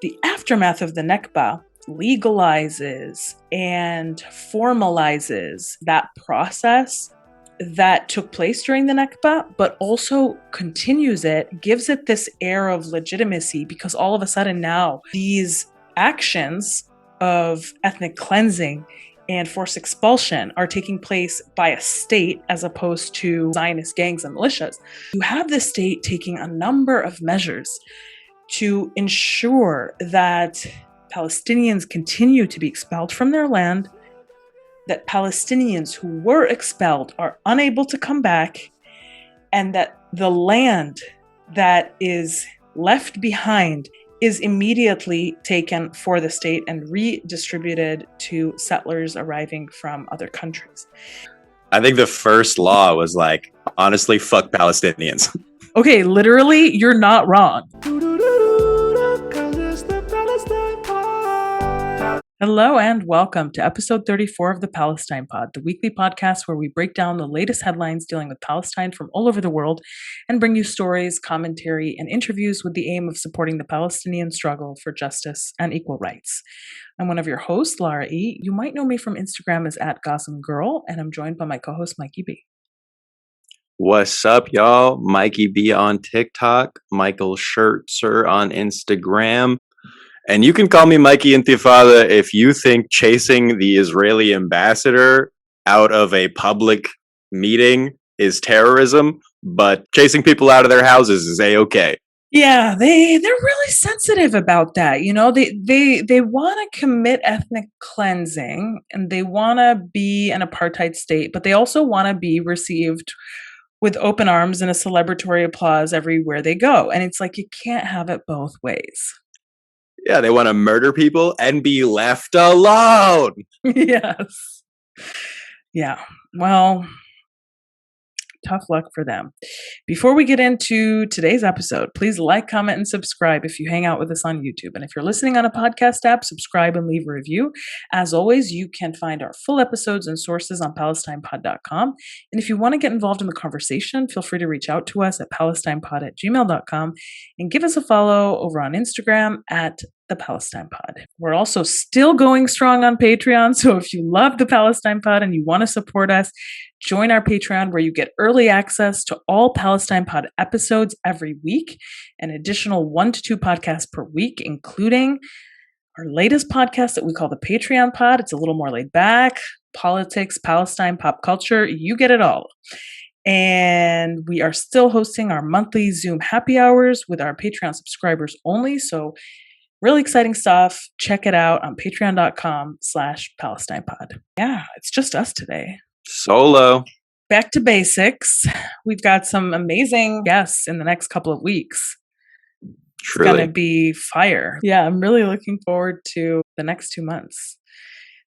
The aftermath of the Nakba legalizes and formalizes that process that took place during the Nakba, but also continues it, gives it this air of legitimacy, because all of a sudden now these actions of ethnic cleansing and forced expulsion are taking place by a state as opposed to Zionist gangs and militias. You have the state taking a number of measures to ensure that Palestinians continue to be expelled from their land, that Palestinians who were expelled are unable to come back, and that the land that is left behind is immediately taken for the state and redistributed to settlers arriving from other countries. I think the first law was like, honestly, fuck Palestinians. Okay, literally, you're not wrong. Hello and welcome to episode 34 of the Palestine Pod, the weekly podcast where we break down the latest headlines dealing with Palestine from all over the world and bring you stories, commentary, and interviews with the aim of supporting the Palestinian struggle for justice and equal rights. I'm one of your hosts, Lara E. You might know me from Instagram as @GossamGirl, and I'm joined by my co-host, Mikey B. What's up, y'all? Mikey B on TikTok, Michael Schertzer on Instagram. And you can call me Mikey Intifada if you think chasing the Israeli ambassador out of a public meeting is terrorism, but chasing people out of their houses is A-okay. Yeah, they're really sensitive about that. You know, they want to commit ethnic cleansing and they want to be an apartheid state, but they also want to be received with open arms and a celebratory applause everywhere they go. And it's like, you can't have it both ways. Yeah, they want to murder people and be left alone. Yes. Yeah. Well, tough luck for them. Before we get into today's episode, please like, comment, and subscribe if you hang out with us on YouTube. And if you're listening on a podcast app, subscribe and leave a review. As always, you can find our full episodes and sources on PalestinePod.com. And if you want to get involved in the conversation, feel free to reach out to us at PalestinePod@gmail.com and give us a follow over on Instagram at the Palestine Pod. We're also still going strong on Patreon, so if you love the Palestine Pod and you want to support us, join our Patreon where you get early access to all Palestine Pod episodes every week, an additional 1 to 2 podcasts per week, including our latest podcast that we call the Patreon Pod. It's a little more laid back, politics, Palestine, pop culture, you get it all. And we are still hosting our monthly Zoom happy hours with our Patreon subscribers only, so really exciting stuff. Check it out on patreon.com/PalestinePod. Yeah, it's just us today. Solo. Back to basics. We've got some amazing guests in the next couple of weeks. Truly. It's going to be fire. Yeah, I'm really looking forward to the next 2 months.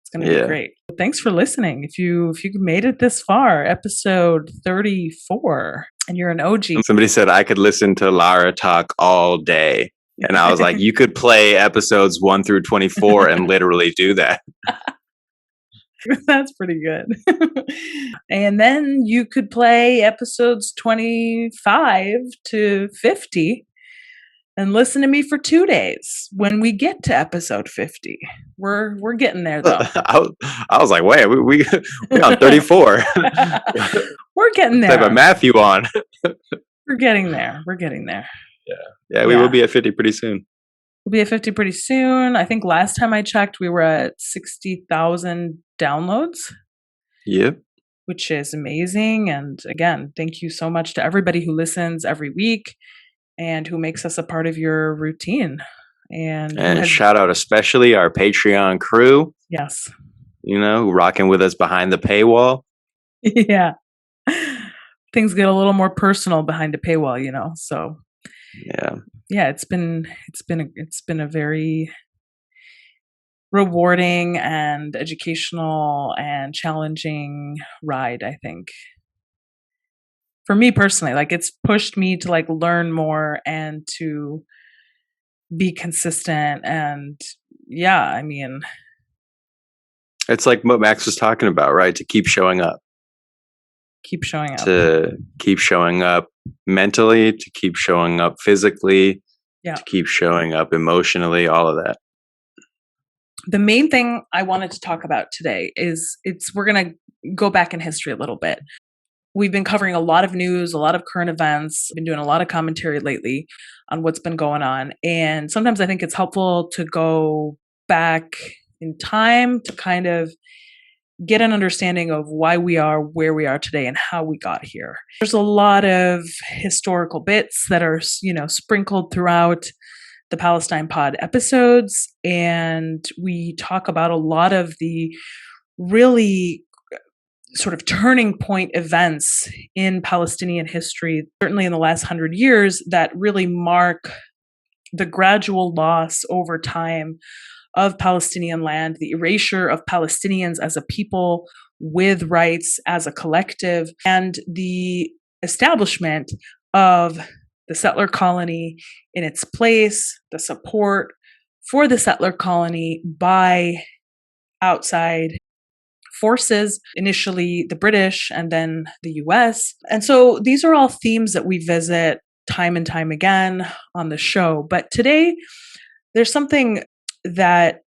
It's going to be great. Thanks for listening. If you made it this far, episode 34, and you're an OG. Somebody said I could listen to Lara talk all day. And I was like, you could play episodes 1 through 24 and literally do that. That's pretty good. And then you could play episodes 25 to 50 and listen to me for 2 days when we get to episode 50. We're getting there, though. I was like, wait, we're on 34. We're getting there. Type of math you on. We're getting there. We're getting there. Yeah, we will be at 50 pretty soon. We'll be at 50 pretty soon. I think last time I checked, we were at 60,000 downloads. Yep. Which is amazing. And again, thank you so much to everybody who listens every week and who makes us a part of your routine. And shout out especially our Patreon crew. Yes. You know, rocking with us behind the paywall. Yeah. Things get a little more personal behind a paywall, you know, so. Yeah, it's been a very rewarding and educational and challenging ride, I think. For me personally, like it's pushed me to like learn more and to be consistent, and yeah, I mean, it's like what Max was talking about, right? To keep showing up. Keep showing up. To keep showing up mentally, to keep showing up physically, Yeah. to keep showing up emotionally, all of that. The main thing I wanted to talk about today is we're going to go back in history a little bit. We've been covering a lot of news, a lot of current events, been doing a lot of commentary lately on what's been going on. And sometimes I think it's helpful to go back in time to kind of get an understanding of why we are where we are today and how we got here. There's a lot of historical bits that are, sprinkled throughout the Palestine Pod episodes, and we talk about a lot of the really sort of turning point events in Palestinian history, certainly in the last 100 years, that really mark the gradual loss over time of Palestinian land, the erasure of Palestinians as a people with rights as a collective, and the establishment of the settler colony in its place, the support for the settler colony by outside forces, initially the British and then the US. And so these are all themes that we visit time and time again on the show. But today, there's something that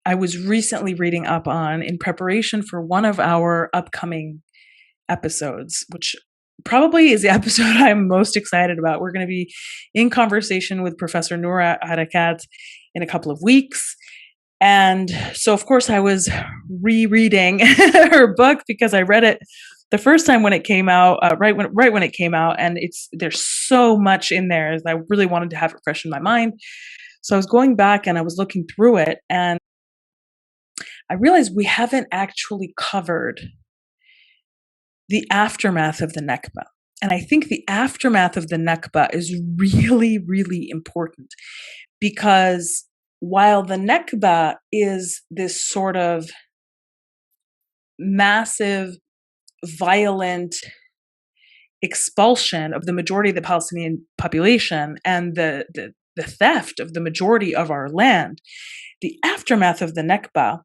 I was recently reading up on in preparation for one of our upcoming episodes, which probably is the episode I'm most excited about. We're going to be in conversation with Professor Noura Harakat in a couple of weeks. And so, of course, I was rereading her book because I read it the first time when it came out, right when it came out, and there's so much in there that I really wanted to have it fresh in my mind. So I was going back and I was looking through it, and I realized we haven't actually covered the aftermath of the Nakba. And I think the aftermath of the Nakba is really, really important because while the Nakba is this sort of massive, violent expulsion of the majority of the Palestinian population and the theft of the majority of our land, the aftermath of the Nakba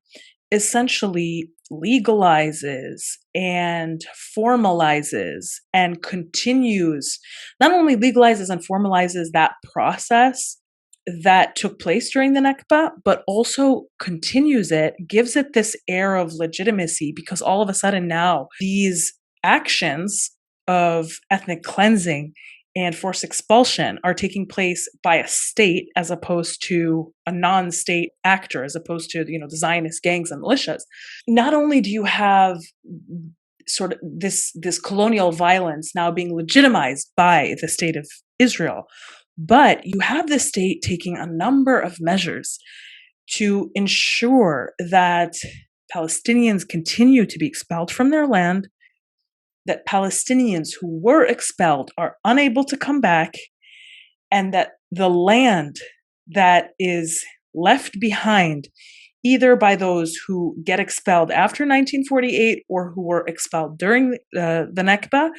essentially legalizes and formalizes and continues, not only legalizes and formalizes that process that took place during the Nakba, but also continues it, gives it this air of legitimacy, because all of a sudden now these actions of ethnic cleansing and forced expulsion are taking place by a state as opposed to a non-state actor, as opposed to, the Zionist gangs and militias. Not only do you have sort of this colonial violence now being legitimized by the state of Israel, but you have the state taking a number of measures to ensure that Palestinians continue to be expelled from their land, that Palestinians who were expelled are unable to come back, and that the land that is left behind, either by those who get expelled after 1948 or who were expelled during the Nakba,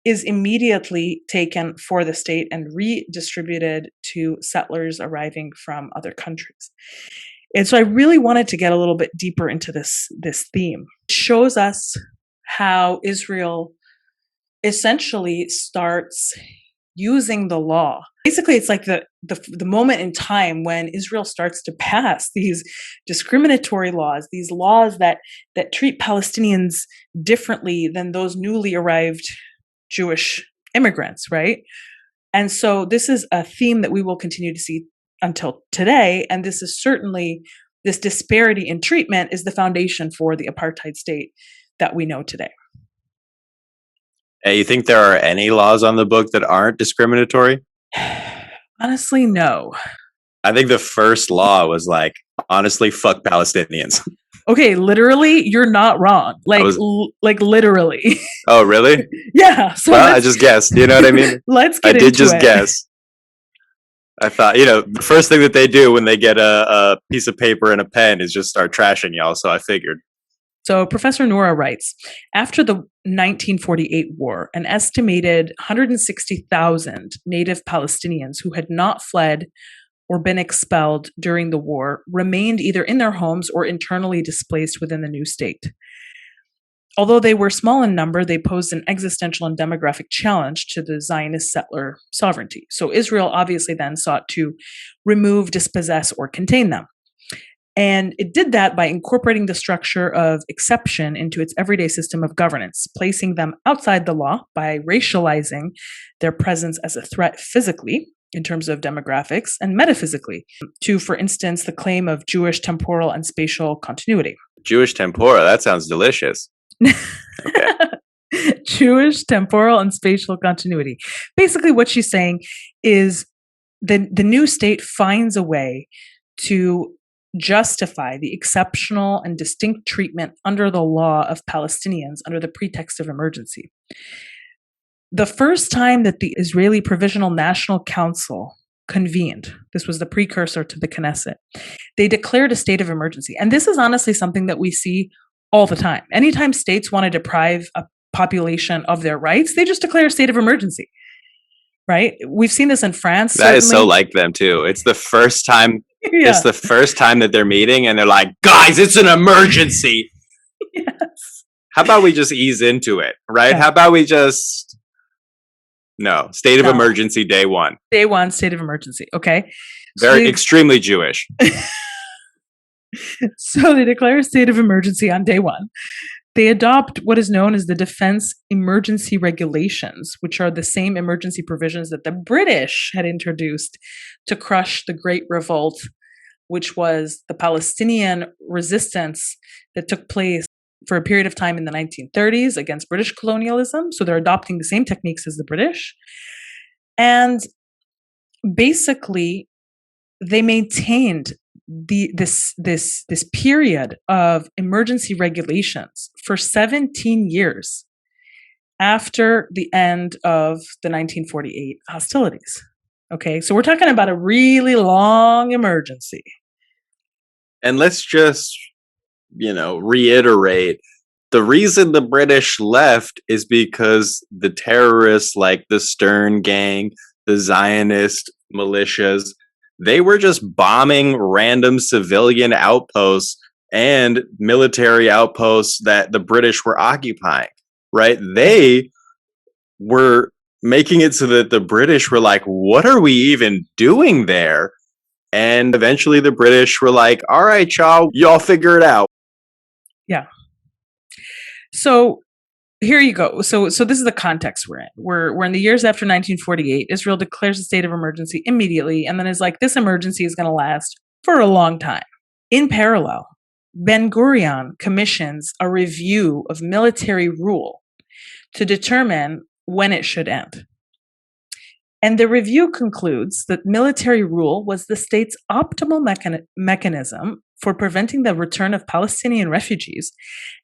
is immediately taken for the state and redistributed to settlers arriving from other countries. And so I really wanted to get a little bit deeper into this theme. It shows us how Israel essentially starts using the law. Basically, it's like the moment in time when Israel starts to pass these discriminatory laws, these laws that treat Palestinians differently than those newly arrived Jewish immigrants, right? And so this is a theme that we will continue to see until today. And this is certainly, this disparity in treatment is the foundation for the apartheid state that we know today. Hey, you think there are any laws on the book that aren't discriminatory? Honestly, no. I think the first law was like, honestly, fuck Palestinians. Okay, literally, you're not wrong. Like literally. Oh, really? Yeah. So well, I just guessed. You know what I mean? Let's get into it. I did just it. guess. I thought, the first thing that they do when they get a piece of paper and a pen is just start trashing y'all. So I figured. So Professor Noura writes, after the 1948 war, an estimated 160,000 native Palestinians who had not fled or been expelled during the war remained either in their homes or internally displaced within the new state. Although they were small in number, they posed an existential and demographic challenge to the Zionist settler sovereignty. So Israel obviously then sought to remove, dispossess, or contain them. And it did that by incorporating the structure of exception into its everyday system of governance, placing them outside the law by racializing their presence as a threat physically, in terms of demographics, and metaphysically, to, for instance, the claim of Jewish temporal and spatial continuity. Jewish temporal, that sounds delicious. Okay. Jewish temporal and spatial continuity. Basically, what she's saying is the new state finds a way to justify the exceptional and distinct treatment under the law of Palestinians under the pretext of emergency. The first time that the Israeli Provisional National Council convened, this was the precursor to the Knesset, they declared a state of emergency. And this is honestly something that we see all the time. Anytime states want to deprive a population of their rights, they just declare a state of emergency, right? We've seen this in France. That is so like them too. It's the first time. Yeah. It's the first time that they're meeting and they're like, guys, it's an emergency. Yes. How about we just ease into it, right? Yeah. How about we just... No, state of emergency day one. Day one, state of emergency. Okay. Very extremely Jewish. So they declare a state of emergency on day one. They adopt what is known as the Defense Emergency Regulations, which are the same emergency provisions that the British had introduced to crush the Great Revolt, which was the Palestinian resistance that took place for a period of time in the 1930s against British colonialism. So they're adopting the same techniques as the British. And basically, they maintained this period of emergency regulations for 17 years after the end of the 1948 hostilities. Okay, so we're talking about a really long emergency. And let's just, reiterate, the reason the British left is because the terrorists like the Stern Gang, the Zionist militias, they were just bombing random civilian outposts and military outposts that the British were occupying, right? They were making it so that the British were like, what are we even doing there? And eventually the British were like, all right, y'all figure it out. Yeah. So here you go. So this is the context we're in. We're in the years after 1948. Israel declares a state of emergency immediately, and then is like, this emergency is going to last for a long time. In parallel, Ben-Gurion commissions a review of military rule to determine when it should end. And the review concludes that military rule was the state's optimal mechanism for preventing the return of Palestinian refugees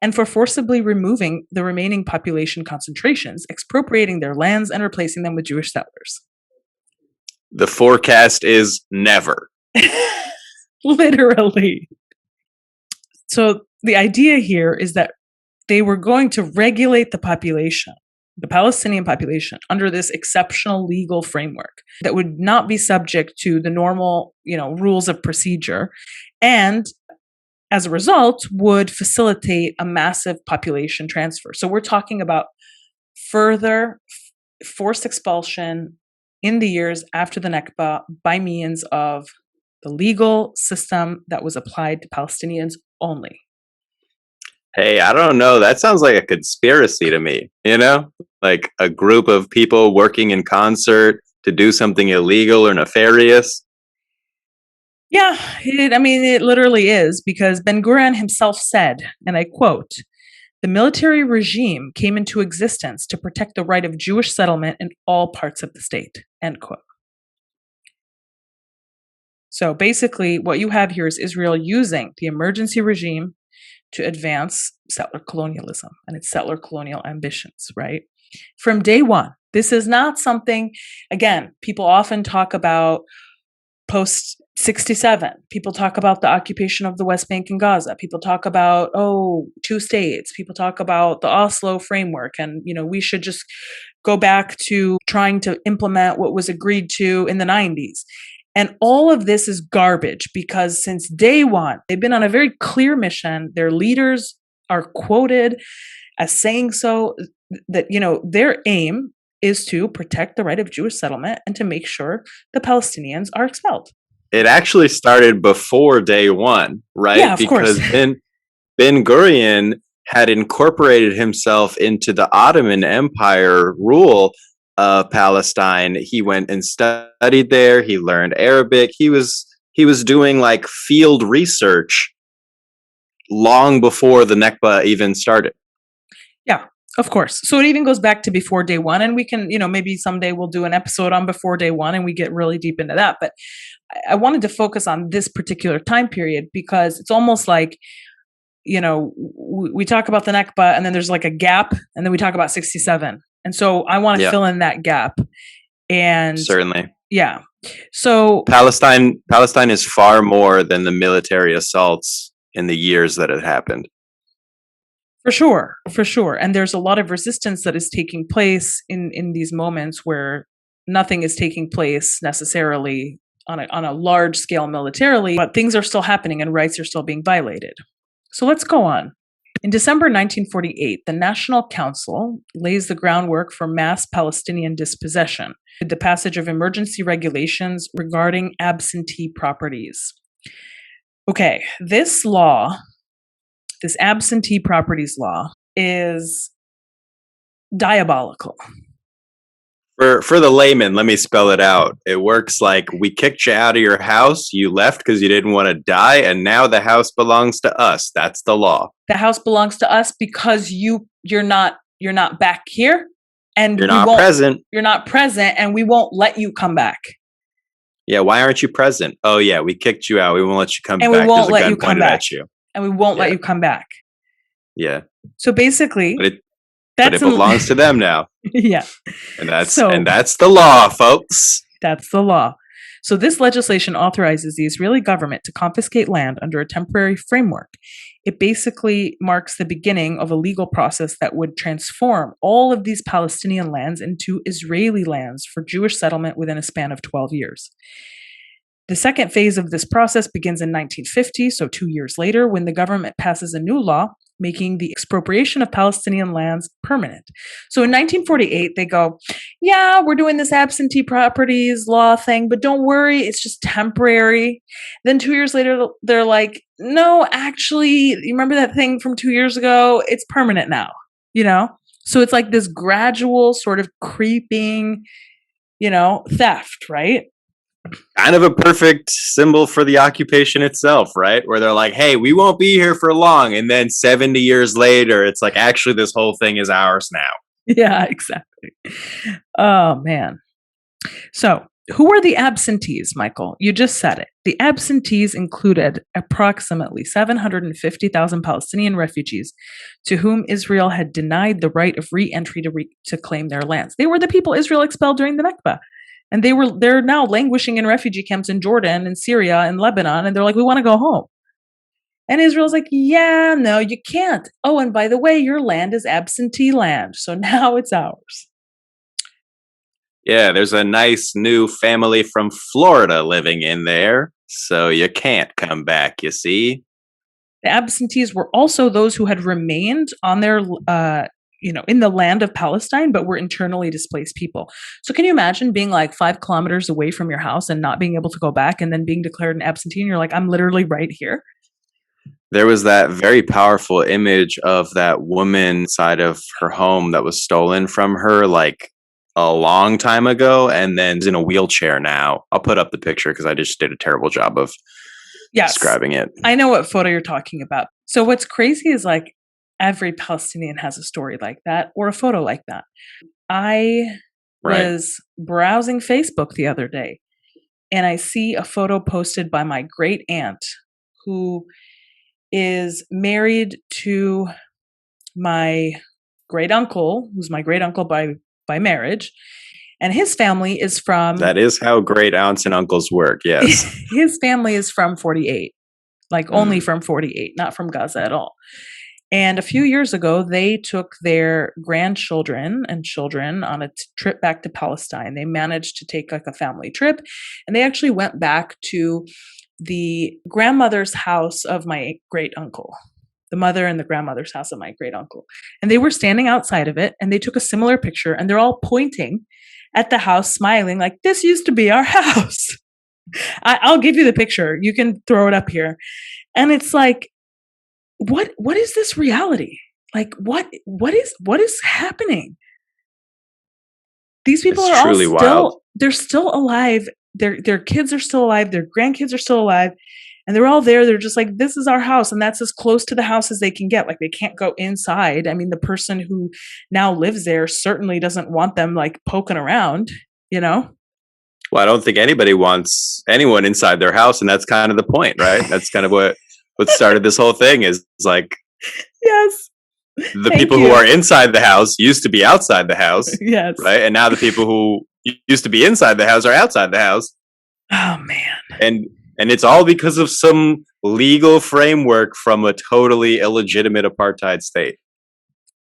and for forcibly removing the remaining population concentrations, expropriating their lands and replacing them with Jewish settlers. The forecast is never. Literally. So the idea here is that they were going to regulate the population, the Palestinian population, under this exceptional legal framework that would not be subject to the normal, rules of procedure, and as a result would facilitate a massive population transfer. So we're talking about further forced expulsion in the years after the Nakba by means of the legal system that was applied to Palestinians only. Hey, I don't know. That sounds like a conspiracy to me, like a group of people working in concert to do something illegal or nefarious. Yeah, it literally is, because Ben-Gurion himself said, and I quote, "The military regime came into existence to protect the right of Jewish settlement in all parts of the state," end quote. So basically what you have here is Israel using the emergency regime to advance settler colonialism and its settler colonial ambitions, right? From day one. This is not something, again, people often talk about post-67. People talk about the occupation of the West Bank and Gaza. People talk about, 2 states. People talk about the Oslo framework. And, we should just go back to trying to implement what was agreed to in the 90s. And all of this is garbage, because since day one, they've been on a very clear mission. Their leaders are quoted as saying so that, their aim is to protect the right of Jewish settlement and to make sure the Palestinians are expelled. It actually started before day one, right? Yeah, of course. Because Ben Gurion had incorporated himself into the Ottoman Empire rule of Palestine. He went and studied there. He learned Arabic. He was doing like field research long before the Nakba even started. Yeah, of course. So it even goes back to before day one. And we can, maybe someday we'll do an episode on before day one and we get really deep into that. But I wanted to focus on this particular time period because it's almost like, we talk about the Nakba and then there's like a gap and then we talk about 67. And so I want to fill in that gap. And certainly. Yeah. So Palestine is far more than the military assaults in the years that it happened. For sure. And there's a lot of resistance that is taking place in these moments where nothing is taking place necessarily on a large scale militarily, but things are still happening and rights are still being violated. So let's go on. In December 1948, the National Council lays the groundwork for mass Palestinian dispossession with the passage of emergency regulations regarding absentee properties. Okay, this absentee properties law is diabolical. For the layman, let me spell it out. It works like we kicked you out of your house, you left because you didn't want to die, and now the house belongs to us. That's the law. The house belongs to us because you're not back here, and you're not present. You're not present, and we won't let you come back. Yeah, why aren't you present? Oh yeah, we kicked you out. We won't let you come back. And we won't let you come back. And we won't let you come back. Yeah. So basically, but it belongs to them now. Yeah. And that's the law, folks. That's the law. So this legislation authorizes the Israeli government to confiscate land under a temporary framework. It basically marks the beginning of a legal process that would transform all of these Palestinian lands into Israeli lands for Jewish settlement within a span of 12 years. The second phase of this process begins in 1950, so 2 years later, when the government passes a new law making the expropriation of Palestinian lands permanent. So in 1948, they go, yeah, we're doing this absentee properties law thing, but don't worry, it's just temporary. Then 2 years later, they're like, no, actually, you remember that thing from 2 years ago? It's permanent now, So it's like this gradual sort of creeping, theft, right? Kind of a perfect symbol for the occupation itself, right? Where they're like, hey, we won't be here for long. And then 70 years later, it's like, actually, this whole thing is ours now. Yeah, exactly. Oh, man. So who were the absentees, Michael? You just said it. The absentees included approximately 750,000 Palestinian refugees to whom Israel had denied the right of re-entry to claim their lands. They were the people Israel expelled during the Nakba. And they're now languishing in refugee camps in Jordan and Syria and Lebanon. And they're like, we want to go home. And Israel's like, yeah, no, you can't. Oh, and by the way, your land is absentee land. So now it's ours. Yeah, there's a nice new family from Florida living in there. So you can't come back, you see. The absentees were also those who had remained on their in the land of Palestine, but were internally displaced people. So can you imagine being like 5 kilometers away from your house and not being able to go back and then being declared an absentee and you're like, I'm literally right here? There was that very powerful image of that woman side of her home that was stolen from her like a long time ago and then is in a wheelchair now. I'll put up the picture because I just did a terrible job of describing it. I know what photo you're talking about. So what's crazy is like, every Palestinian has a story like that or a photo like that. I was browsing Facebook the other day and I see a photo posted by my great aunt who is married to my great uncle, who's my great uncle by marriage. And his family is from... That is how great aunts and uncles work, yes. His family is from 48, like only from 48, not from Gaza at all. And a few years ago, they took their grandchildren and children on a trip back to Palestine. They managed to take like a family trip, and they actually went back to the grandmother's house of my great uncle. the mother and the grandmother's house of my great uncle. And they were standing outside of it, and they took a similar picture, and they're all pointing at the house, smiling like, this used to be our house. I'll give you the picture. You can throw it up here. And it's like, what is this reality? Like, what is happening? These people It's are all truly still, wild. they're still alive. Their kids are still alive. Their grandkids are still alive. And they're all there. They're just like, this is our house. And that's as close to the house as they can get. Like, they can't go inside. I mean, the person who now lives there certainly doesn't want them like poking around, you know? Well, I don't think anybody wants anyone inside their house. And that's kind of the point, right? That's kind of what started this whole thing is like, Yes. the people who are inside the house used to be outside the house. Yes. Right. And now the people who used to be inside the house are outside the house. Oh, man. And it's all because of some legal framework from a totally illegitimate apartheid state.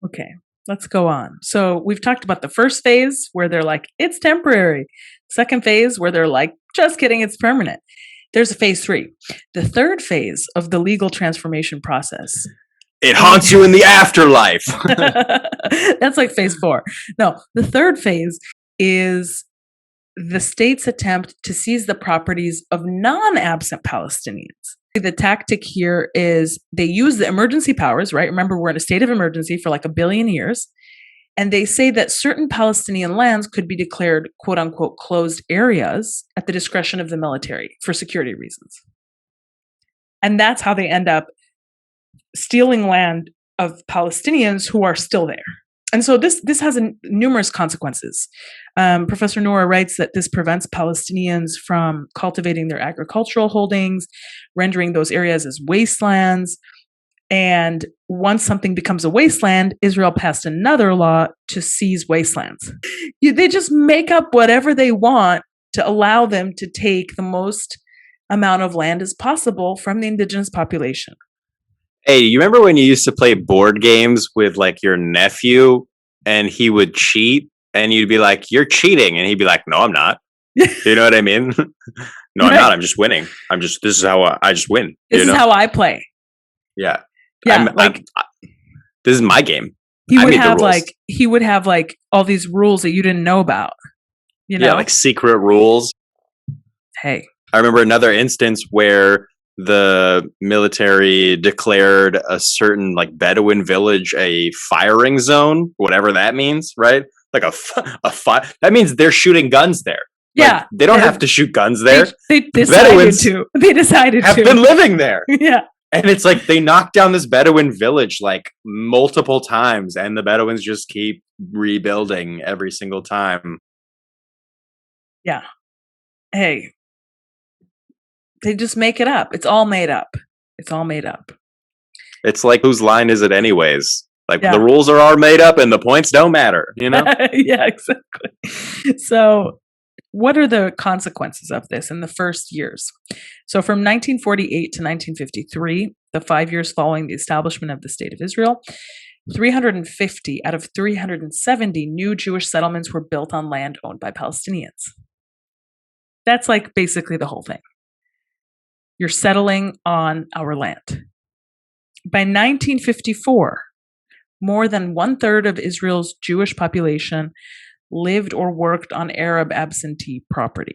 Okay, let's go on. So we've talked about the first phase where they're like, it's temporary. Second phase where they're like, just kidding, it's permanent. There's a phase 3. The third phase of the legal transformation process. It haunts you in the afterlife. That's like phase 4. No, the third phase is the state's attempt to seize the properties of non-absent Palestinians. The tactic here is they use the emergency powers, right? Remember, we're in a state of emergency for like 1 billion years. And they say that certain Palestinian lands could be declared, quote unquote, closed areas at the discretion of the military for security reasons. And that's how they end up stealing land of Palestinians who are still there. And so this has numerous consequences. Professor Noura writes that this prevents Palestinians from cultivating their agricultural holdings, rendering those areas as wastelands. And once something becomes a wasteland, Israel passed another law to seize wastelands. They just make up whatever they want to allow them to take the most amount of land as possible from the indigenous population. Hey, you remember when you used to play board games with like your nephew and he would cheat and you'd be like, you're cheating. And he'd be like, no, I'm not. You know what I mean? No, I'm not. I'm just winning. This is how I just win. This is how I play. Yeah. Yeah. This is my game. He would have like all these rules that you didn't know about, you know? Yeah, like secret rules. Hey. I remember another instance where the military declared a certain like Bedouin village a firing zone, whatever that means, right? Like a fire. That means they're shooting guns there. Yeah. Like, they don't have to shoot guns there. They decided to. They decided have to. been living there. Yeah. And it's like they knocked down this Bedouin village like multiple times, and the Bedouins just keep rebuilding every single time. Yeah. Hey. They just make it up. It's all made up. It's all made up. It's like, whose line is it anyways? Like, the rules are all made up and the points don't matter, you know? Yeah, exactly. So what are the consequences of this in the first years? So from 1948 to 1953, the 5 years following the establishment of the State of Israel, 350 out of 370 new Jewish settlements were built on land owned by Palestinians. That's like basically the whole thing. You're settling on our land. By 1954, more than 1/3 of Israel's Jewish population lived or worked on Arab absentee property.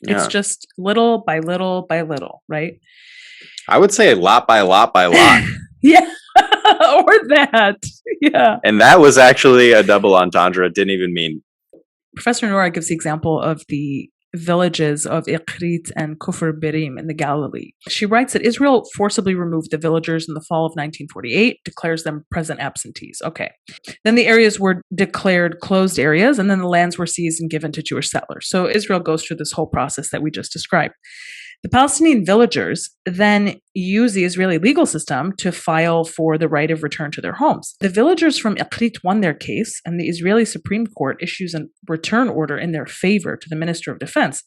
Yeah. It's just little by little by little, right? I would say lot by lot by lot. Yeah, or that. Yeah. And that was actually a double entendre. It didn't even mean. Professor Noura gives the example of the villages of Iqrit and Kufr Bir'im in the Galilee. She writes that Israel forcibly removed the villagers in the fall of 1948, declares them present absentees. Okay. Then the areas were declared closed areas, and then the lands were seized and given to Jewish settlers. So Israel goes through this whole process that we just described. The Palestinian villagers then use the Israeli legal system to file for the right of return to their homes. The villagers from Iqrit won their case, and the Israeli Supreme Court issues a return order in their favor to the Minister of Defense.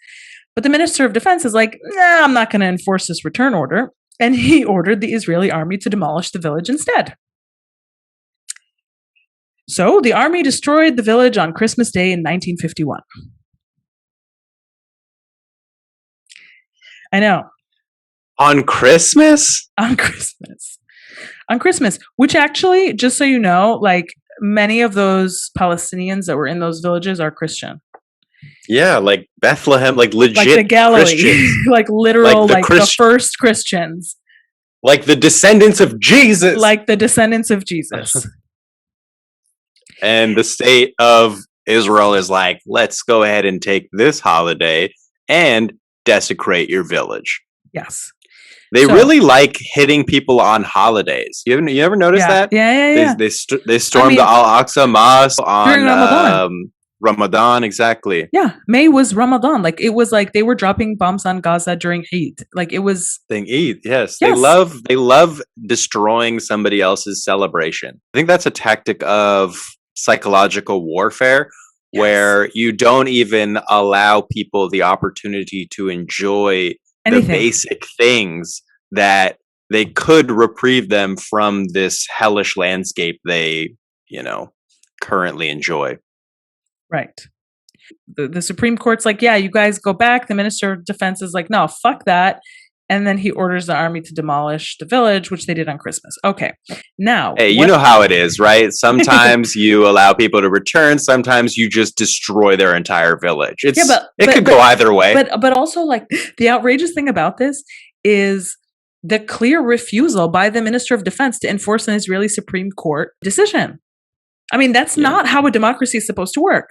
But the Minister of Defense is like, nah, I'm not going to enforce this return order. And he ordered the Israeli army to demolish the village instead. So the army destroyed the village on Christmas Day in 1951. I know. On Christmas? On Christmas. On Christmas, which actually, just so you know, like many of those Palestinians that were in those villages are Christian. Yeah, like Bethlehem, like legit like the Galilee, Christians. like literal, like the first Christians. Like the descendants of Jesus. Like the descendants of Jesus. And the state of Israel is like, let's go ahead and take this holiday and desecrate your village. Yes. They really like hitting people on holidays. You ever noticed that? Yeah. They stormed the Al-Aqsa Mosque on Ramadan. Ramadan, exactly. Yeah, May was Ramadan. Like it was like they were dropping bombs on Gaza during Eid. Like it was Eid. Yes. They love destroying somebody else's celebration. I think that's a tactic of psychological warfare, where you don't even allow people the opportunity to enjoy the basic things that they could reprieve them from this hellish landscape they, currently enjoy. Right. The Supreme Court's like, yeah, you guys go back. The Minister of Defense is like, no, fuck that. And then he orders the army to demolish the village, which they did on Christmas. Okay. Now. Hey, you know how it is, right? Sometimes you allow people to return. Sometimes you just destroy their entire village. It could go either way. But also, like, the outrageous thing about this is the clear refusal by the Minister of Defense to enforce an Israeli Supreme Court decision. I mean, that's not how a democracy is supposed to work.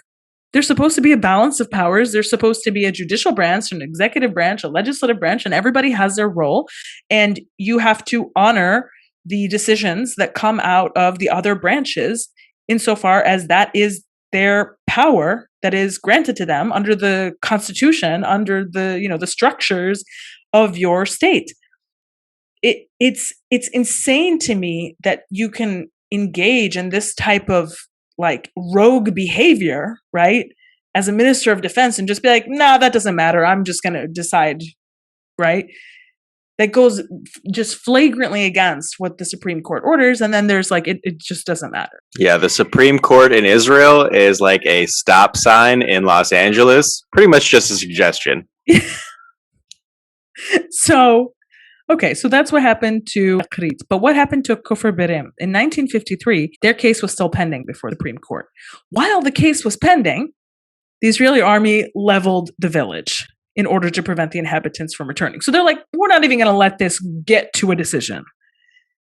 There's supposed to be a balance of powers. There's supposed to be a judicial branch, an executive branch, a legislative branch, and everybody has their role. And you have to honor the decisions that come out of the other branches insofar as that is their power that is granted to them under the Constitution, under the, the structures of your state. It's insane to me that you can engage in this type of like rogue behavior, right? As a Minister of Defense and just be like, nah, that doesn't matter. I'm just going to decide, right? That goes just flagrantly against what the Supreme Court orders. And then there's like, it just doesn't matter. Yeah. The Supreme Court in Israel is like a stop sign in Los Angeles. Pretty much just a suggestion. Okay, so that's what happened to Iqrit. But what happened to Kufr Bir'im? In 1953, their case was still pending before the Supreme Court. While the case was pending, the Israeli army leveled the village in order to prevent the inhabitants from returning. So they're like, we're not even going to let this get to a decision.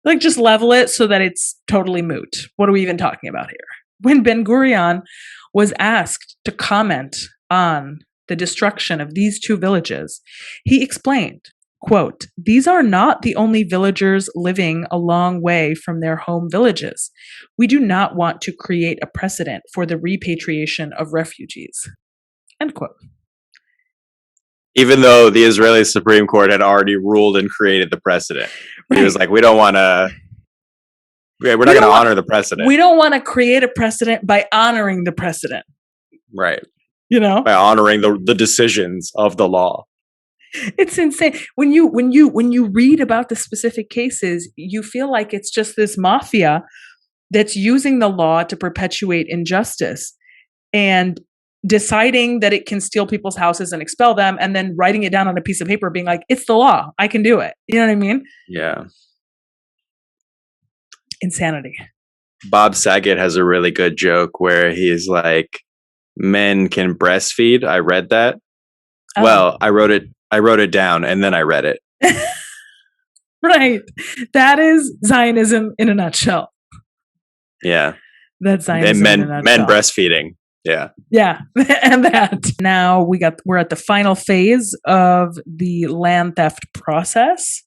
Like, just level it so that it's totally moot. What are we even talking about here? When Ben-Gurion was asked to comment on the destruction of these two villages, he explained, quote, "These are not the only villagers living a long way from their home villages. We do not want to create a precedent for the repatriation of refugees." End quote. Even though the Israeli Supreme Court had already ruled and created the precedent. Right. He was like, we're not going to honor the precedent. We don't want to create a precedent by honoring the precedent. Right. By honoring the decisions of the law. It's insane. When you read about the specific cases, you feel like it's just this mafia that's using the law to perpetuate injustice and deciding that it can steal people's houses and expel them, and then writing it down on a piece of paper being like, it's the law, I can do it. You know what I mean? Yeah. Insanity. Bob Saget has a really good joke where he's like, men can breastfeed. I read that. Oh. Well, I wrote it down and then I read it. Right. That is Zionism in a nutshell. Yeah. That's Zionism and in a nutshell. Men breastfeeding. Yeah. Yeah. And that. Now we're at the final phase of the land theft process,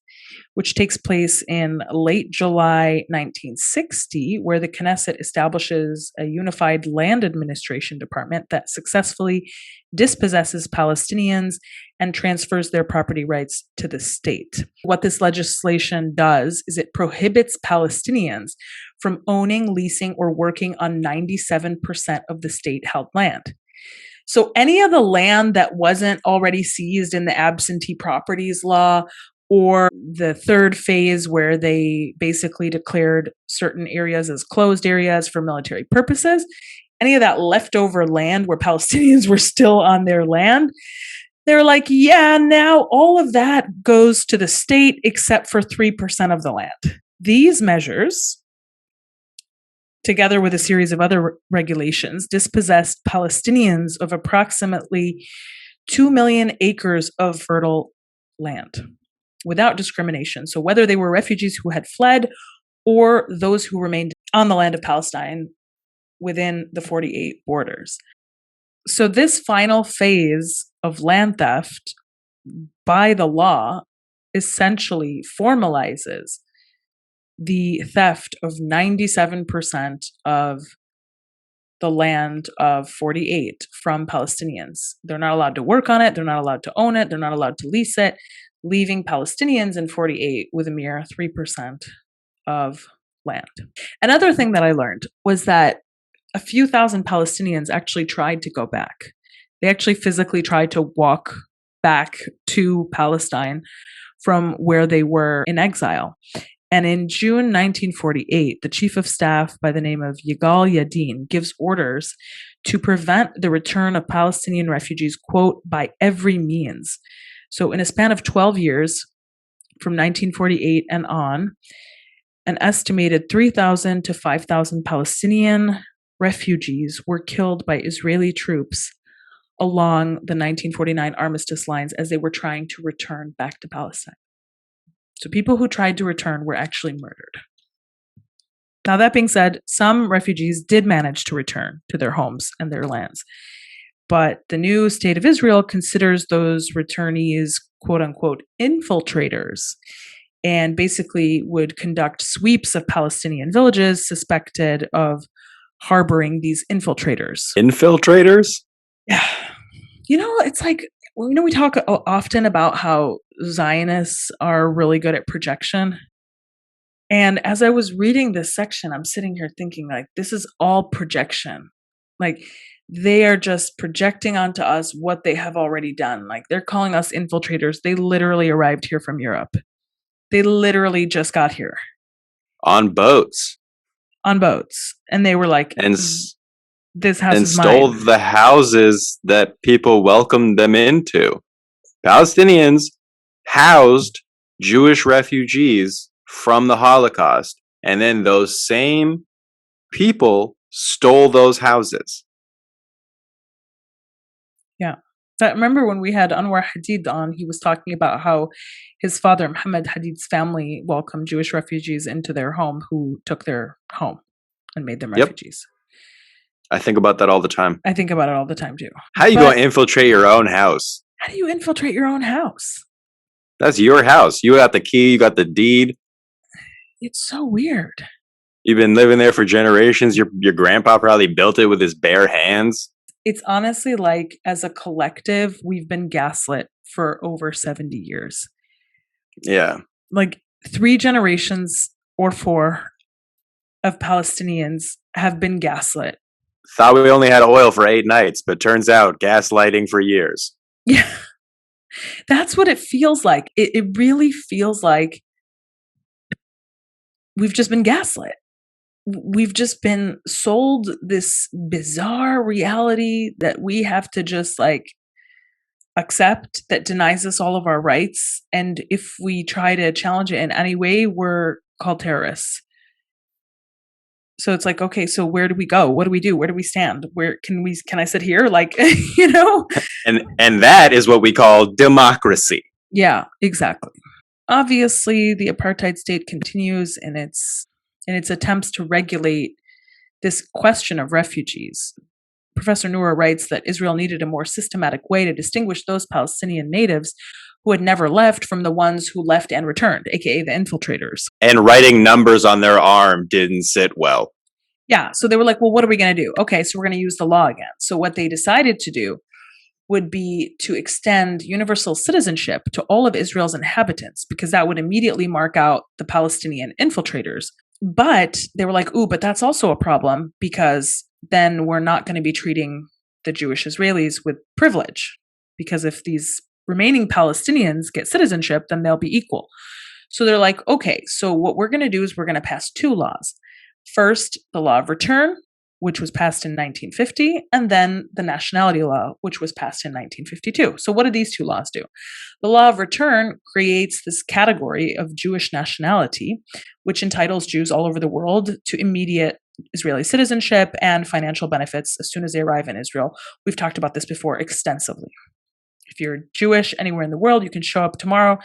which takes place in late July 1960, where the Knesset establishes a unified land administration department that successfully dispossesses Palestinians and transfers their property rights to the state. What this legislation does is it prohibits Palestinians from owning, leasing, or working on 97% of the state-held land. So any of the land that wasn't already seized in the absentee properties law, or the third phase where they basically declared certain areas as closed areas for military purposes, any of that leftover land where Palestinians were still on their land, They're like, yeah, now all of that goes to the state except for 3% of the land. These measures, together with a series of other regulations, dispossessed Palestinians of approximately 2 million acres of fertile land without discrimination. So whether they were refugees who had fled or those who remained on the land of Palestine within the 48 borders. So this final phase of land theft by the law essentially formalizes the theft of 97% of the land of 48 from Palestinians. They're not allowed to work on it. They're not allowed to own it. They're not allowed to lease it, leaving Palestinians in 48 with a mere 3% of land. Another thing that I learned was that a few thousand Palestinians actually tried to go back. They actually physically tried to walk back to Palestine from where they were in exile. And in June 1948, the chief of staff by the name of Yigal Yadin gives orders to prevent the return of Palestinian refugees, quote, by every means. So in a span of 12 years, from 1948 and on, an estimated 3,000 to 5,000 Palestinian refugees were killed by Israeli troops along the 1949 armistice lines as they were trying to return back to Palestine. So people who tried to return were actually murdered. Now, that being said, some refugees did manage to return to their homes and their lands. But the new state of Israel considers those returnees, quote unquote, infiltrators, and basically would conduct sweeps of Palestinian villages suspected of harboring these infiltrators. Infiltrators? Yeah. It's like, we talk often about how Zionists are really good at projection. And as I was reading this section, I'm sitting here thinking, like, this is all projection. Like, they are just projecting onto us what they have already done. Like, they're calling us infiltrators. They literally arrived here from Europe. They literally just got here. On boats. And they were like, this house is mine. And stole the houses that people welcomed them into. Palestinians housed Jewish refugees from the Holocaust, and then those same people stole those houses. Yeah. I remember when we had Anwar Hadid on, he was talking about how his father, Muhammad Hadid's family, welcomed Jewish refugees into their home who took their home and made them refugees. I think about that all the time. I think about it all the time, too. How are you going to infiltrate your own house? How do you infiltrate your own house? That's your house. You got the key. You got the deed. It's so weird. You've been living there for generations. Your grandpa probably built it with his bare hands. It's honestly like, as a collective, we've been gaslit for over 70 years. Yeah. Like 3 generations or 4 of Palestinians have been gaslit. Thought we only had oil for 8 nights, but turns out gaslighting for years. Yeah. That's what it feels like. It really feels like we've just been gaslit. We've just been sold this bizarre reality that we have to just like accept, that denies us all of our rights. And if we try to challenge it in any way, we're called terrorists. So it's like, okay, so where do we go? What do we do? Where do we stand? Where can I sit here? Like, And that is what we call democracy. Yeah, exactly. Obviously, the apartheid state continues in its attempts to regulate this question of refugees. Professor Noura writes that Israel needed a more systematic way to distinguish those Palestinian natives who had never left from the ones who left and returned, aka the infiltrators. And writing numbers on their arm didn't sit well. Yeah, so they were like, well, what are we going to do? Okay, so we're going to use the law again. So what they decided to do would be to extend universal citizenship to all of Israel's inhabitants, because that would immediately mark out the Palestinian infiltrators. But they were like, ooh, but that's also a problem, because then we're not going to be treating the Jewish Israelis with privilege, because if these remaining Palestinians get citizenship, then they'll be equal. So they're like, okay, so what we're going to do is we're going to pass 2 laws. First, the law of return, which was passed in 1950, and then the Nationality Law, which was passed in 1952. So what do these two laws do? The Law of Return creates this category of Jewish nationality, which entitles Jews all over the world to immediate Israeli citizenship and financial benefits as soon as they arrive in Israel. We've talked about this before extensively. If you're Jewish anywhere in the world, you can show up tomorrow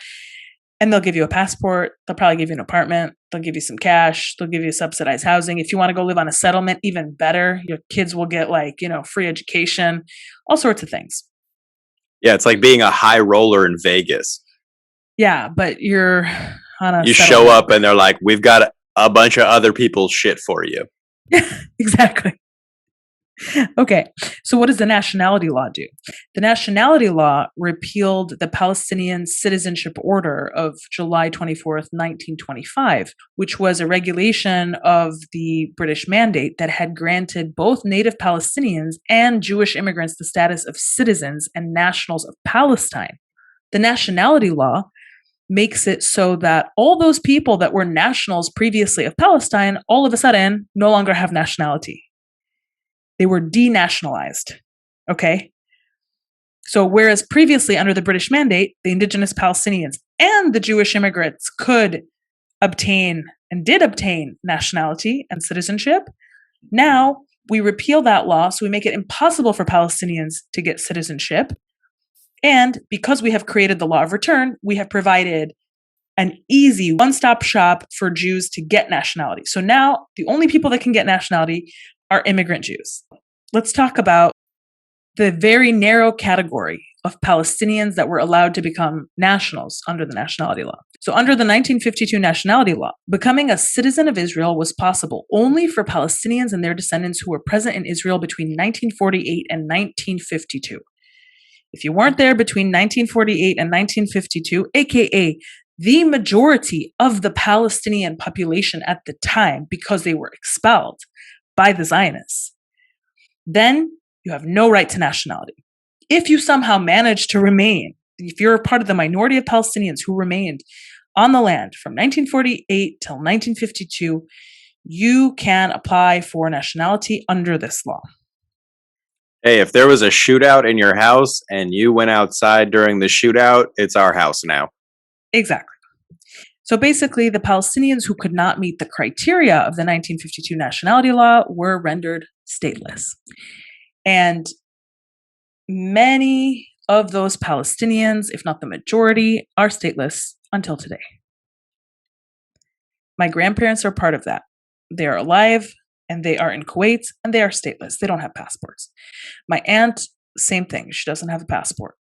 and they'll give you a passport. They'll probably give you an apartment. They'll give you some cash. They'll give you subsidized housing. If you want to go live on a settlement, even better. Your kids will get free education, all sorts of things. Yeah, it's like being a high roller in Vegas. Yeah, but you're on a You settlement. show up and they're like, we've got a bunch of other people's shit for you. Exactly. Okay, so what does the Nationality Law do? The Nationality Law repealed the Palestinian Citizenship Order of July 24th, 1925, which was a regulation of the British Mandate that had granted both native Palestinians and Jewish immigrants the status of citizens and nationals of Palestine. The Nationality Law makes it so that all those people that were nationals previously of Palestine all of a sudden no longer have nationality. They were denationalized, okay? So whereas previously under the British Mandate, the indigenous Palestinians and the Jewish immigrants could obtain and did obtain nationality and citizenship, now we repeal that law, so we make it impossible for Palestinians to get citizenship. And because we have created the Law of Return, we have provided an easy one-stop shop for Jews to get nationality. So now the only people that can get nationality are immigrant Jews. Let's talk about the very narrow category of Palestinians that were allowed to become nationals under the Nationality Law. So under the 1952 Nationality Law, becoming a citizen of Israel was possible only for Palestinians and their descendants who were present in Israel between 1948 and 1952. If you weren't there between 1948 and 1952, aka the majority of the Palestinian population at the time, because they were expelled by the Zionists, then you have no right to nationality. If you somehow manage to remain, if you're a part of the minority of Palestinians who remained on the land from 1948 till 1952, you can apply for nationality under this law. Hey, if there was a shootout in your house and you went outside during the shootout, it's our house now. Exactly. So basically, the Palestinians who could not meet the criteria of the 1952 Nationality Law were rendered stateless. And many of those Palestinians, if not the majority, are stateless until today. My grandparents are part of that. They are alive and they are in Kuwait and they are stateless. They don't have passports. My aunt, same thing. She doesn't have a passport.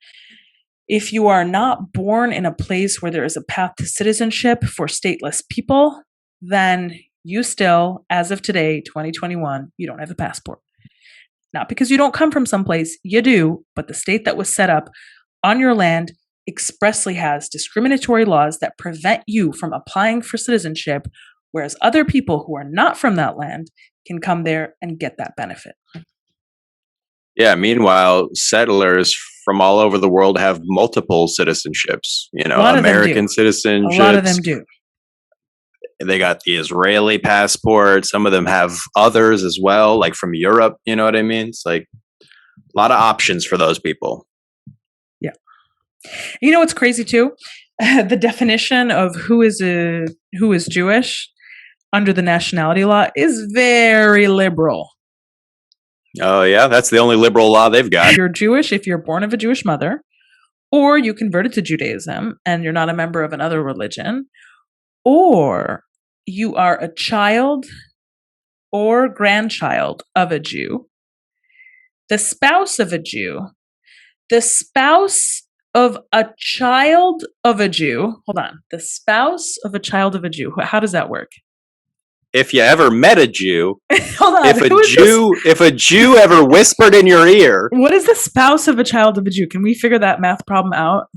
If you are not born in a place where there is a path to citizenship for stateless people, then you still, as of today, 2021, you don't have a passport. Not because you don't come from someplace, you do, but the state that was set up on your land expressly has discriminatory laws that prevent you from applying for citizenship, whereas other people who are not from that land can come there and get that benefit. Yeah, meanwhile, settlers from all over the world have multiple citizenships. American citizenships. A lot of them do. They got the Israeli passport. Some of them have others as well, like from Europe. You know what I mean? It's like a lot of options for those people. Yeah. You know what's crazy too? The definition of who is Jewish under the Nationality Law is very liberal. Oh, yeah? That's the only liberal law they've got. You're Jewish if you're born of a Jewish mother, or you converted to Judaism and you're not a member of another religion, or you are a child or grandchild of a Jew, the spouse of a Jew, the spouse of a child of a Jew. Hold on. The spouse of a child of a Jew. How does that work? If you ever met a Jew, Hold on. if a Jew ever whispered in your ear, what is the spouse of a child of a Jew? Can we figure that math problem out?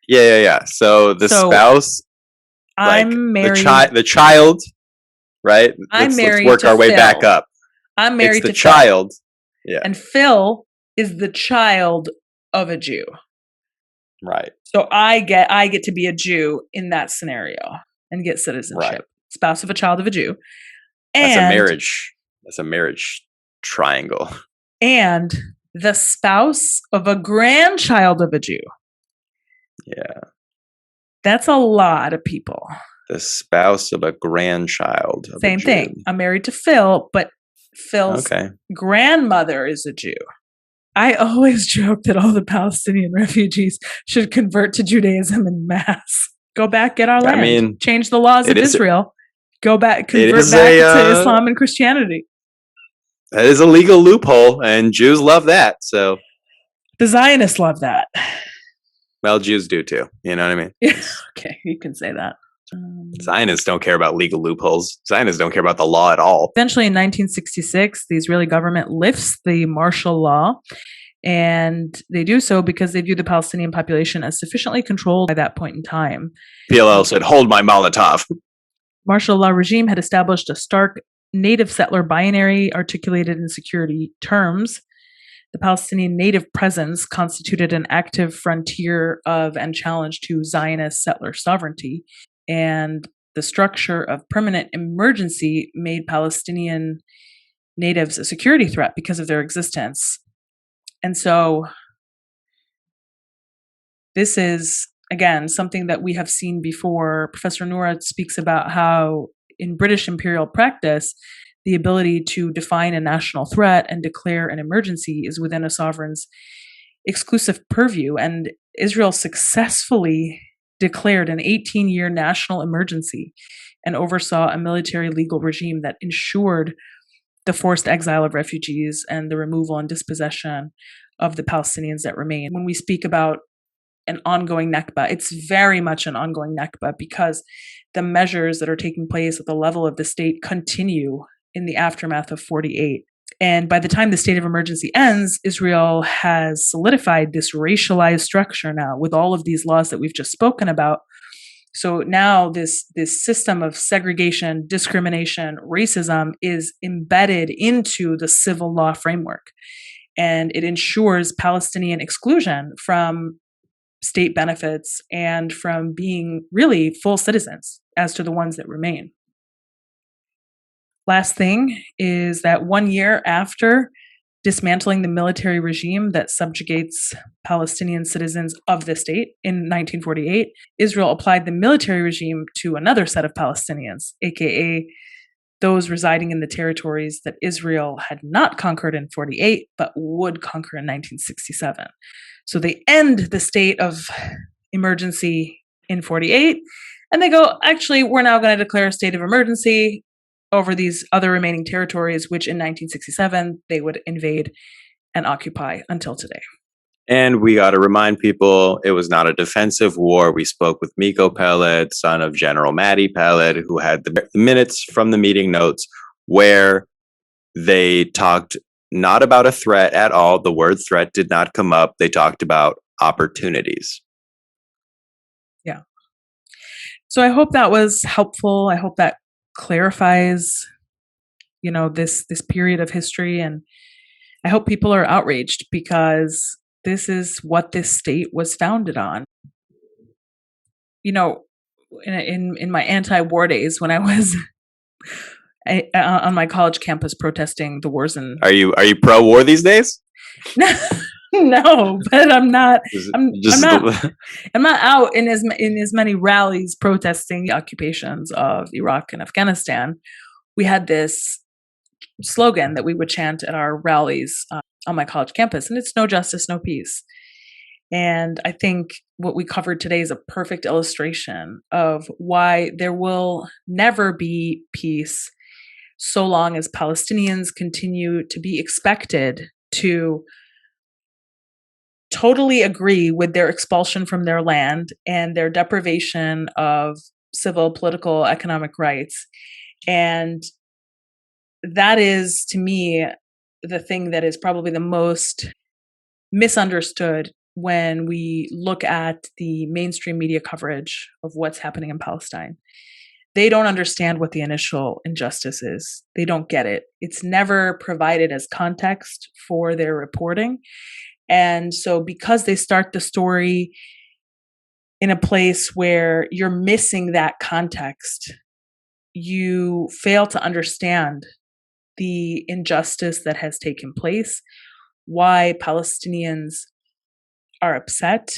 Yeah. So the spouse, I'm married. The child, right? Let's work our way back up. I'm married to the child. Phil. Yeah. And Phil is the child of a Jew. Right. So I get to be a Jew in that scenario and get citizenship. Right. Spouse of a child of a Jew. And that's a marriage. That's a marriage triangle. And the spouse of a grandchild of a Jew. Yeah. That's a lot of people. The spouse of a grandchild of Same a Jew. thing. I'm married to Phil, but Phil's grandmother is a Jew. I always joke that all the Palestinian refugees should convert to Judaism en masse. Go back, get our land. I mean, change the laws of Israel. Go back, convert back to Islam and Christianity. That is a legal loophole, and Jews love that. So the Zionists love that. Well, Jews do too. You know what I mean? Yeah. Okay, you can say that. Zionists don't care about legal loopholes. Zionists don't care about the law at all. Eventually, in 1966, the Israeli government lifts the martial law, and they do so because they view the Palestinian population as sufficiently controlled by that point in time. PLL said, "Hold my Molotov." Martial law regime had established a stark native settler binary articulated in security terms. The Palestinian native presence constituted an active frontier of and challenge to Zionist settler sovereignty. And the structure of permanent emergency made Palestinian natives a security threat because of their existence. And so this is, again, something that we have seen before. Professor Noura speaks about how in British imperial practice, the ability to define a national threat and declare an emergency is within a sovereign's exclusive purview. And Israel successfully declared an 18-year national emergency and oversaw a military legal regime that ensured the forced exile of refugees and the removal and dispossession of the Palestinians that remain. When we speak about an ongoing Nakba, it's very much an ongoing Nakba because the measures that are taking place at the level of the state continue in the aftermath of 48. And by the time the state of emergency ends, Israel has solidified this racialized structure now with all of these laws that we've just spoken about. So now this system of segregation, discrimination, racism is embedded into the civil law framework. And it ensures Palestinian exclusion from state benefits and from being really full citizens as to the ones that remain. Last thing is that 1 year after dismantling the military regime that subjugates Palestinian citizens of the state in 1948, Israel applied the military regime to another set of Palestinians, aka those residing in the territories that Israel had not conquered in 48, but would conquer in 1967. So they end the state of emergency in 48, and they go, actually, we're now going to declare a state of emergency over these other remaining territories, which in 1967 they would invade and occupy until today. And we got to remind people, it was not a defensive war. We spoke with Miko Peled, son of General Madi Peled, who had the minutes from the meeting notes where they talked not about a threat at all. The word threat did not come up. They talked about opportunities. Yeah. So I hope that was helpful. I hope that clarifies, this period of history. And I hope people are outraged because this is what this state was founded on. In my anti-war days when I was on my college campus protesting the wars in... Are you pro-war these days? No, but I'm not. I'm not out in as many rallies protesting the occupations of Iraq and Afghanistan. We had this slogan that we would chant at our rallies on my college campus, and it's "No justice, no peace." And I think what we covered today is a perfect illustration of why there will never be peace so long as Palestinians continue to be expected to totally agree with their expulsion from their land and their deprivation of civil, political, economic rights. And that is, to me, the thing that is probably the most misunderstood when we look at the mainstream media coverage of what's happening in Palestine. They don't understand what the initial injustice is. They don't get it. It's never provided as context for their reporting. And so because they start the story in a place where you're missing that context, you fail to understand the injustice that has taken place, why Palestinians are upset,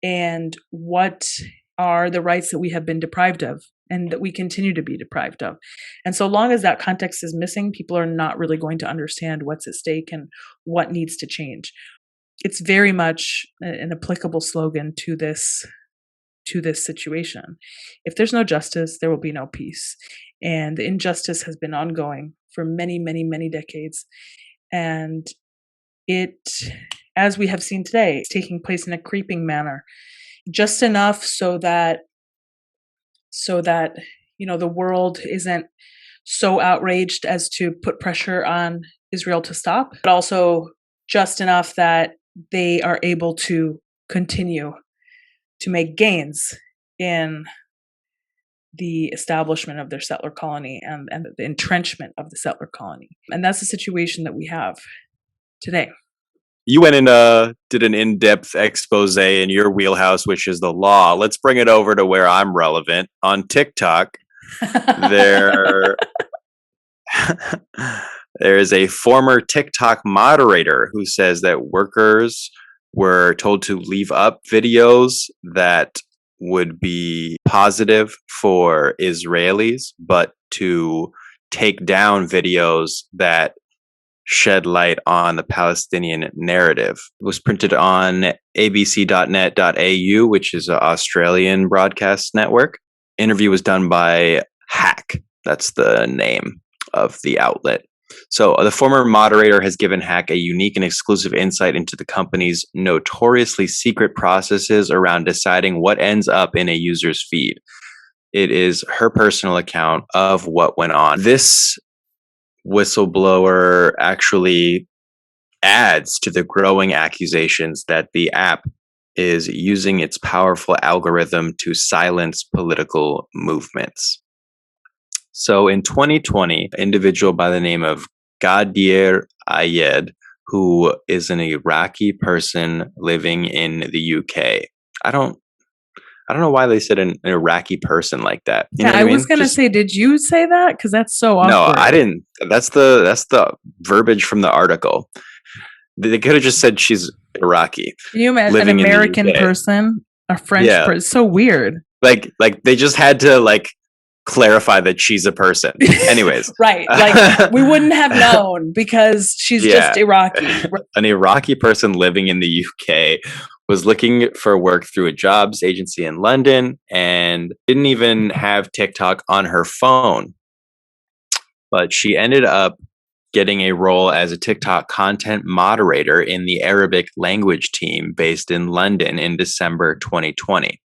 and what are the rights that we have been deprived of and that we continue to be deprived of. And so long as that context is missing, people are not really going to understand what's at stake and what needs to change. It's very much an applicable slogan to this situation. If there's no justice, there will be no peace. And the injustice has been ongoing for many, many, many decades. And it, as we have seen today, is taking place in a creeping manner, just enough so that the world isn't so outraged as to put pressure on Israel to stop, but also just enough that they are able to continue to make gains in the establishment of their settler colony and the entrenchment of the settler colony. And that's the situation that we have today. You went and did an in-depth expose in your wheelhouse, which is the law. Let's bring it over to where I'm relevant. On TikTok, there is a former TikTok moderator who says that workers were told to leave up videos that would be positive for Israelis, but to take down videos that shed light on the Palestinian narrative. It was printed on abc.net.au, which is an Australian broadcast network. Interview was done by Hack. That's the name of the outlet. So the former moderator has given Hack a unique and exclusive insight into the company's notoriously secret processes around deciding what ends up in a user's feed. It is her personal account of what went on. This whistleblower actually adds to the growing accusations that the app is using its powerful algorithm to silence political movements. So in 2020, an individual by the name of Ghadir Ayed, who is an Iraqi person living in the UK. I don't know why they said an Iraqi person like that. You know what I mean? Was going to say, did you say that? Because that's so awkward. No, I didn't. That's the verbiage from the article. They could have just said she's Iraqi. Can you imagine an American person, a French person? So weird. Like they just had to clarify that she's a person. Anyways. Right. We wouldn't have known because she's just Iraqi. An Iraqi person living in the UK was looking for work through a jobs agency in London and didn't even have TikTok on her phone. But she ended up getting a role as a TikTok content moderator in the Arabic language team based in London in December 2020.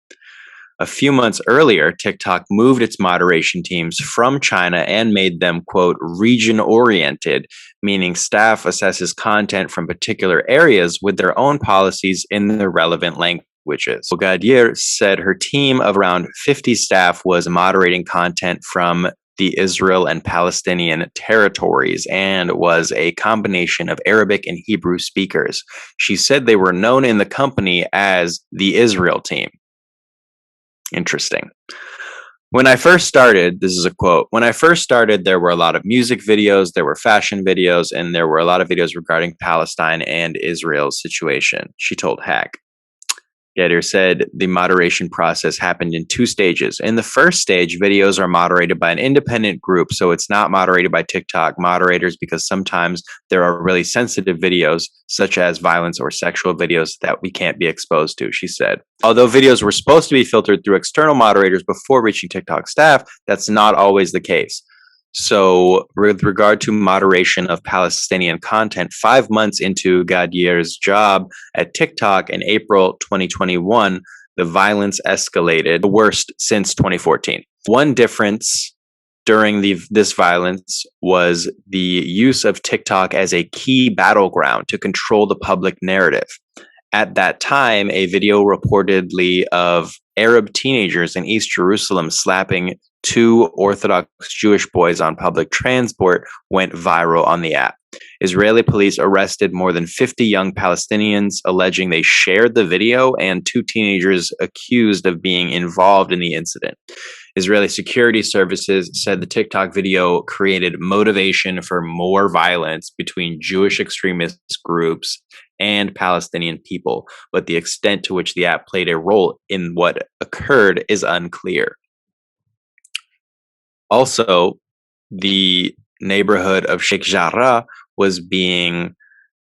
A few months earlier, TikTok moved its moderation teams from China and made them, quote, region-oriented, meaning staff assesses content from particular areas with their own policies in the relevant languages. Ghadir said her team of around 50 staff was moderating content from the Israel and Palestinian territories and was a combination of Arabic and Hebrew speakers. She said they were known in the company as the Israel team. Interesting. When I first started, this is a quote, when I first started, there were a lot of music videos, there were fashion videos, and there were a lot of videos regarding Palestine and Israel's situation, she told Hack. Ghadir said the moderation process happened in two stages. In the first stage, videos are moderated by an independent group, so it's not moderated by TikTok moderators because sometimes there are really sensitive videos, such as violence or sexual videos that we can't be exposed to, she said. Although videos were supposed to be filtered through external moderators before reaching TikTok staff, that's not always the case. So with regard to moderation of Palestinian content, 5 months into Ghadir's job at TikTok in April 2021, the violence escalated, the worst since 2014. One difference during this violence was the use of TikTok as a key battleground to control the public narrative. At that time, a video reportedly of Arab teenagers in East Jerusalem slapping 2 Orthodox Jewish boys on public transport went viral on the app. Israeli police arrested more than 50 young Palestinians, alleging they shared the video, and 2 teenagers accused of being involved in the incident. Israeli security services said the TikTok video created motivation for more violence between Jewish extremist groups and Palestinian people, but the extent to which the app played a role in what occurred is unclear. Also, the neighborhood of Sheikh Jarrah was being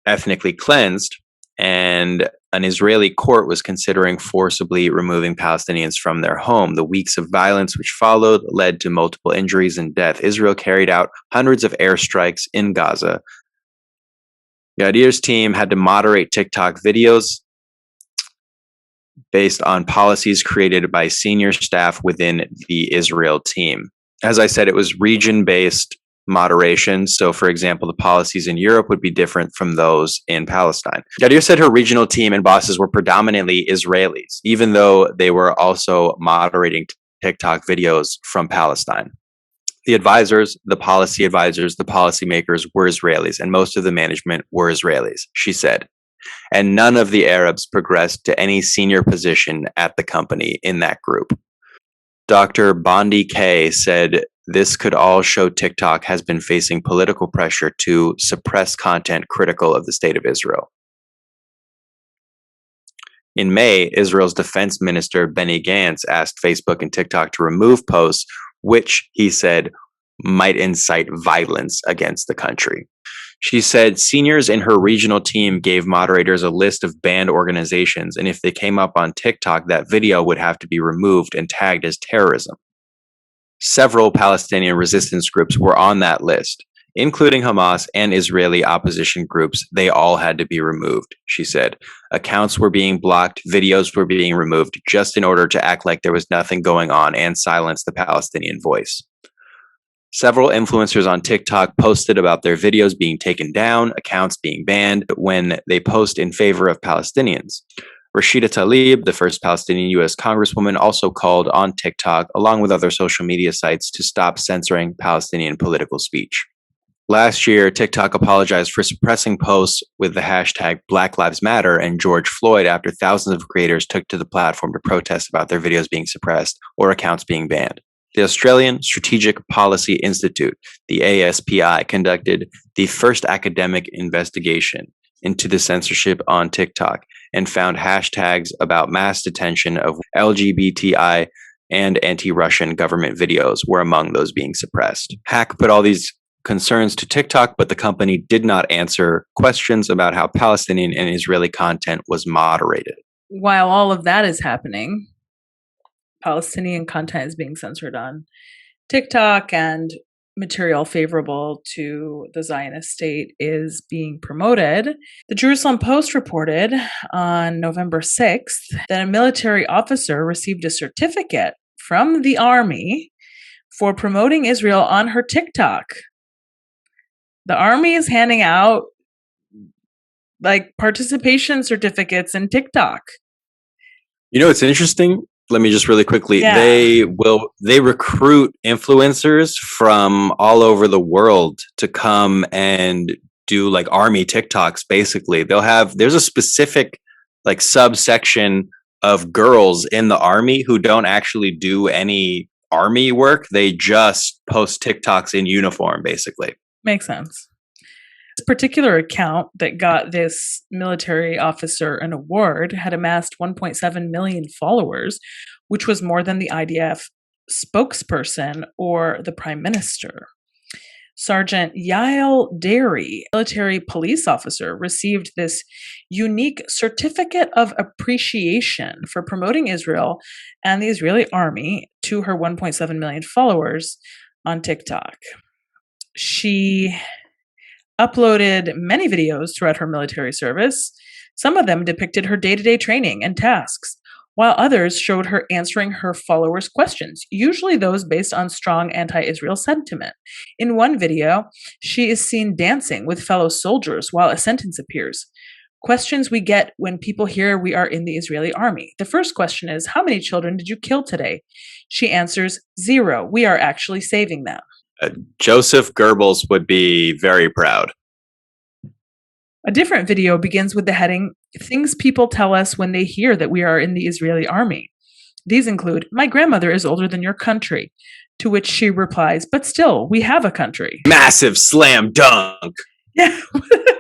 ethnically cleansed, and an Israeli court was considering forcibly removing Palestinians from their home. The weeks of violence which followed led to multiple injuries and death. Israel carried out hundreds of airstrikes in Gaza. Yadir's team had to moderate TikTok videos based on policies created by senior staff within the Israel team. As I said, it was region-based moderation. So, for example, the policies in Europe would be different from those in Palestine. Yadir said her regional team and bosses were predominantly Israelis, even though they were also moderating TikTok videos from Palestine. The advisors, the policymakers were Israelis, and most of the management were Israelis, she said. And none of the Arabs progressed to any senior position at the company in that group. Dr. Bondi K said this could all show TikTok has been facing political pressure to suppress content critical of the state of Israel. In May, Israel's defense minister Benny Gantz asked Facebook and TikTok to remove posts which, he said, might incite violence against the country. She said seniors in her regional team gave moderators a list of banned organizations, and if they came up on TikTok, that video would have to be removed and tagged as terrorism. Several Palestinian resistance groups were on that list, including Hamas and Israeli opposition groups. They all had to be removed, she said. Accounts were being blocked, videos were being removed, just in order to act like there was nothing going on and silence the Palestinian voice. Several influencers on TikTok posted about their videos being taken down, accounts being banned when they post in favor of Palestinians. Rashida Tlaib, the first Palestinian U.S. Congresswoman, also called on TikTok, along with other social media sites, to stop censoring Palestinian political speech. Last year, TikTok apologized for suppressing posts with the hashtag Black Lives Matter and George Floyd after thousands of creators took to the platform to protest about their videos being suppressed or accounts being banned. The Australian Strategic Policy Institute, the ASPI, conducted the first academic investigation into the censorship on TikTok and found hashtags about mass detention of LGBTI and anti-Russian government videos were among those being suppressed. Hack put all these concerns to TikTok, but the company did not answer questions about how Palestinian and Israeli content was moderated. While all of that is happening, Palestinian content is being censored on TikTok, and material favorable to the Zionist state is being promoted. The Jerusalem Post reported on November 6th that a military officer received a certificate from the army for promoting Israel on her TikTok. The army is handing out like participation certificates in TikTok. You know, it's interesting. Let me just really quickly. Yeah. They recruit influencers from all over the world to come and do like army TikToks. Basically, there's a specific like subsection of girls in the army who don't actually do any army work. They just post TikToks in uniform, basically. Makes sense. This particular account that got this military officer an award had amassed 1.7 million followers, which was more than the IDF spokesperson or the prime minister. Sergeant Yael Derry, military police officer, received this unique certificate of appreciation for promoting Israel and the Israeli army to her 1.7 million followers on TikTok. She uploaded many videos throughout her military service. Some of them depicted her day-to-day training and tasks, while others showed her answering her followers' questions, usually those based on strong anti-Israel sentiment. In one video, she is seen dancing with fellow soldiers while a sentence appears. Questions we get when people hear we are in the Israeli army. The first question is, how many children did you kill today? She answers, 0. We are actually saving them. Joseph Goebbels would be very proud. A different video begins with the heading, Things People Tell Us When They Hear That We Are in the Israeli Army. These include, my grandmother is older than your country, to which she replies, but still, we have a country. Massive slam dunk. Yeah,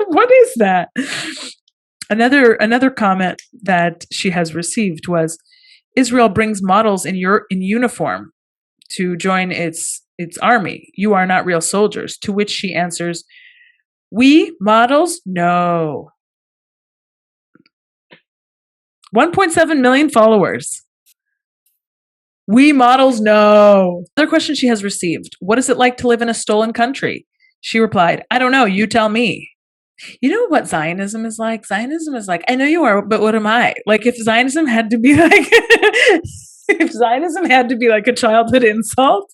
what is that? Another comment that she has received was, Israel brings models in uniform to join its army. You are not real soldiers. To which she answers, we models? No. 1.7 million followers. We models? No. Another question she has received, what is it like to live in a stolen country? She replied, I don't know, you tell me. You know what Zionism is like? Zionism is like, I know you are, but what am I? Like if Zionism had to be like if Zionism had to be like a childhood insult,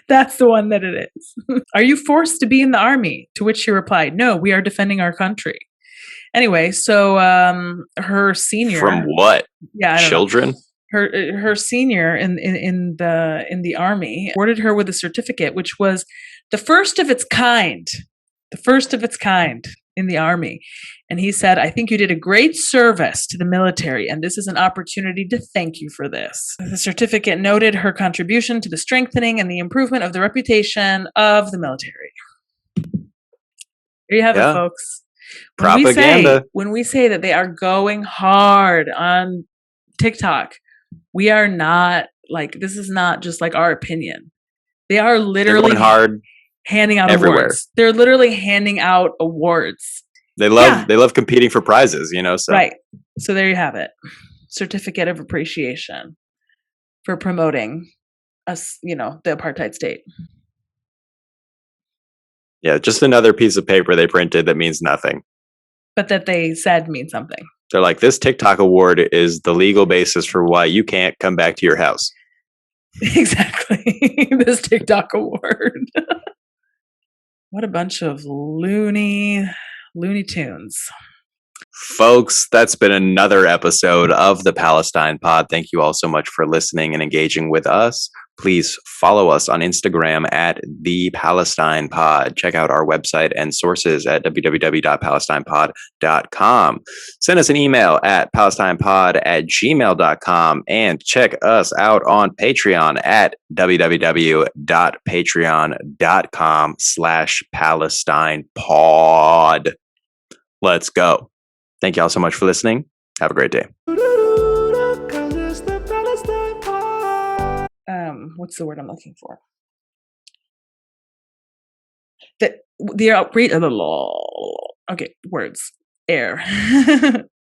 that's the one that it is. Are you forced to be in the army? To which she replied, no, we are defending our country. Anyway, so her senior From what? Yeah, I don't Children? know. Her senior in the army awarded her with a certificate, which was the first of its kind. The first of its kind in the army. And he said, I think you did a great service to the military, and this is an opportunity to thank you for this. The certificate noted her contribution to the strengthening and the improvement of the reputation of the military. There you have it, folks. Propaganda. When we say that they are going hard on TikTok, we are not like, this is not just like our opinion. They are literally hard handing out everywhere. Awards. They're literally handing out awards. They love competing for prizes, you know. So. Right. So there you have it. Certificate of appreciation for promoting us, the apartheid state. Yeah, just another piece of paper they printed that means nothing. But that they said means something. They're like, this TikTok award is the legal basis for why you can't come back to your house. Exactly. This TikTok award. What a bunch of Looney Tunes. Folks, that's been another episode of the Palestine Pod. Thank you all so much for listening and engaging with us. Please follow us on Instagram at The Palestine Pod. Check out our website and sources at www.palestinepod.com. Send us an email at palestinepod@gmail.com and check us out on Patreon at www.patreon.com/PalestinePod. Let's go. Thank you all so much for listening. Have a great day. What's the word I'm looking for? The outrage of the law. Okay, words. Air.